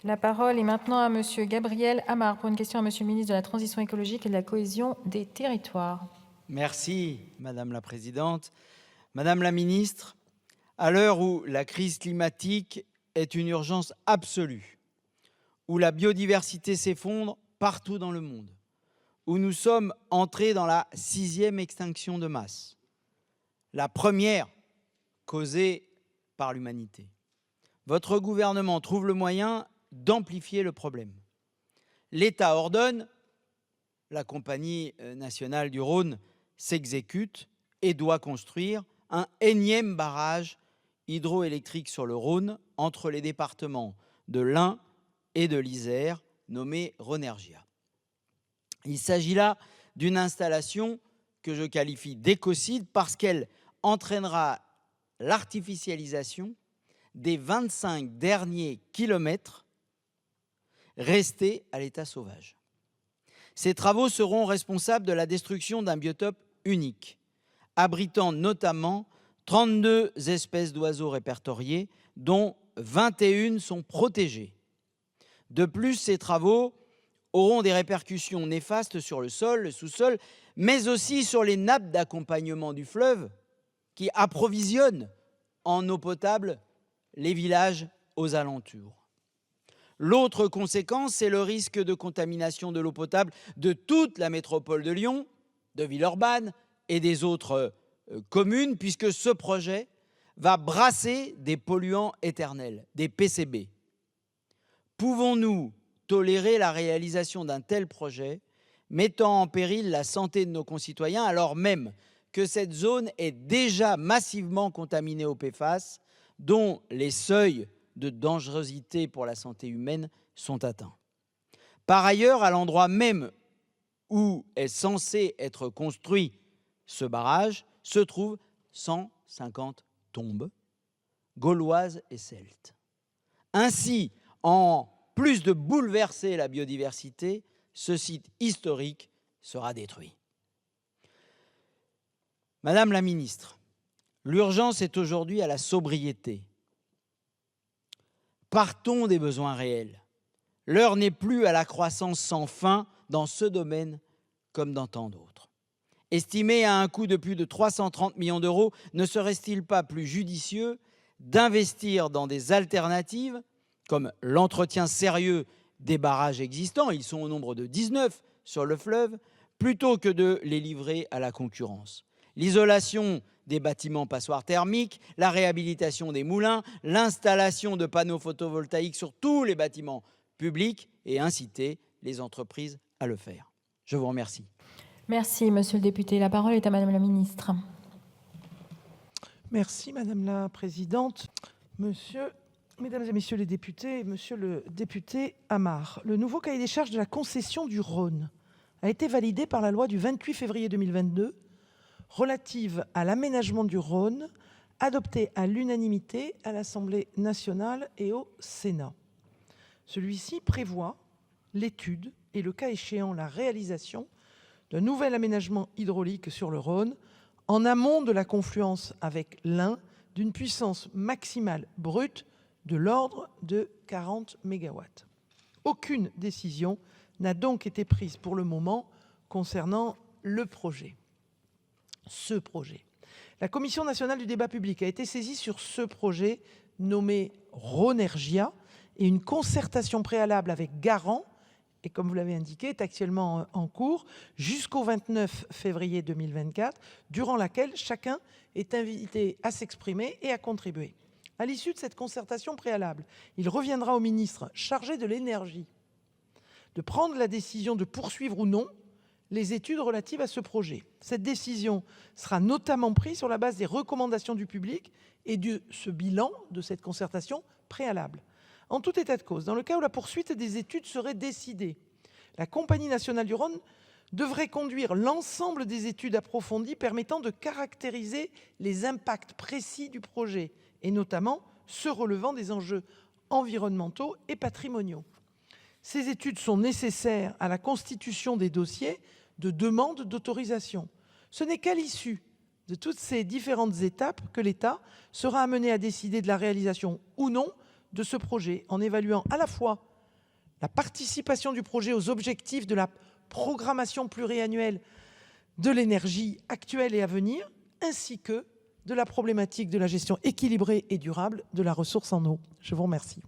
La parole est maintenant à Monsieur Gabriel Amar pour une question à Monsieur le ministre de la Transition écologique et de la cohésion des territoires. Merci, Madame la Présidente. Madame la Ministre, à l'heure où la crise climatique est une urgence absolue, où la biodiversité s'effondre partout dans le monde, où nous sommes entrés dans la 6e extinction de masse, la première causée par l'humanité, votre gouvernement trouve le moyen d'amplifier le problème. L'État ordonne, la Compagnie nationale du Rhône s'exécute et doit construire un énième barrage hydroélectrique sur le Rhône entre les départements de l'Ain et de l'Isère, nommé Rhonergia. Il s'agit là d'une installation que je qualifie d'écocide parce qu'elle entraînera l'artificialisation des 25 derniers kilomètres restés à l'état sauvage. Ces travaux seront responsables de la destruction d'un biotope unique, abritant notamment 32 espèces d'oiseaux répertoriées, dont 21 sont protégées. De plus, ces travaux auront des répercussions néfastes sur le sol, le sous-sol, mais aussi sur les nappes d'accompagnement du fleuve qui approvisionnent en eau potable les villages aux alentours. L'autre conséquence, c'est le risque de contamination de l'eau potable de toute la métropole de Lyon, de Villeurbanne et des autres communes, puisque ce projet va brasser des polluants éternels, des PCB. Pouvons-nous tolérer la réalisation d'un tel projet mettant en péril la santé de nos concitoyens alors même que cette zone est déjà massivement contaminée au PFAS, dont les seuils de dangerosité pour la santé humaine sont atteints. Par ailleurs, à l'endroit même où est censé être construit ce barrage, se trouvent 150 tombes gauloises et celtes. Ainsi, en plus de bouleverser la biodiversité, ce site historique sera détruit. Madame la ministre, l'urgence est aujourd'hui à la sobriété. Partons des besoins réels. L'heure n'est plus à la croissance sans fin dans ce domaine comme dans tant d'autres. Estimé à un coût de plus de 330 millions d'euros, ne serait-il pas plus judicieux d'investir dans des alternatives comme l'entretien sérieux des barrages existants, ils sont au nombre de 19 sur le fleuve, plutôt que de les livrer à la concurrence? L'isolation des bâtiments passoires thermiques, la réhabilitation des moulins, l'installation de panneaux photovoltaïques sur tous les bâtiments publics et inciter les entreprises à le faire. Je vous remercie. Merci, monsieur le député. La parole est à madame la ministre. Merci, madame la présidente. Mesdames et messieurs les députés, monsieur le député Amar, le nouveau cahier des charges de la concession du Rhône a été validé par la loi du 28 février 2022 relative à l'aménagement du Rhône, adoptée à l'unanimité à l'Assemblée nationale et au Sénat. Celui-ci prévoit l'étude et, le cas échéant, la réalisation d'un nouvel aménagement hydraulique sur le Rhône en amont de la confluence avec l'Ain d'une puissance maximale brute de l'ordre de 40 MW. Aucune décision n'a donc été prise pour le moment concernant ce projet. La Commission nationale du débat public a été saisie sur ce projet nommé Rhonergia et une concertation préalable avec Garant, et comme vous l'avez indiqué, est actuellement en cours jusqu'au 29 février 2024, durant laquelle chacun est invité à s'exprimer et à contribuer. À l'issue de cette concertation préalable, il reviendra au ministre chargé de l'énergie de prendre la décision de poursuivre ou non les études relatives à ce projet. Cette décision sera notamment prise sur la base des recommandations du public et de ce bilan de cette concertation préalable. En tout état de cause, dans le cas où la poursuite des études serait décidée, la Compagnie nationale du Rhône devrait conduire l'ensemble des études approfondies permettant de caractériser les impacts précis du projet, et notamment ceux relevant des enjeux environnementaux et patrimoniaux. Ces études sont nécessaires à la constitution des dossiers de demande d'autorisation. Ce n'est qu'à l'issue de toutes ces différentes étapes que l'État sera amené à décider de la réalisation ou non de ce projet, en évaluant à la fois la participation du projet aux objectifs de la programmation pluriannuelle de l'énergie actuelle et à venir, ainsi que de la problématique de la gestion équilibrée et durable de la ressource en eau. Je vous remercie.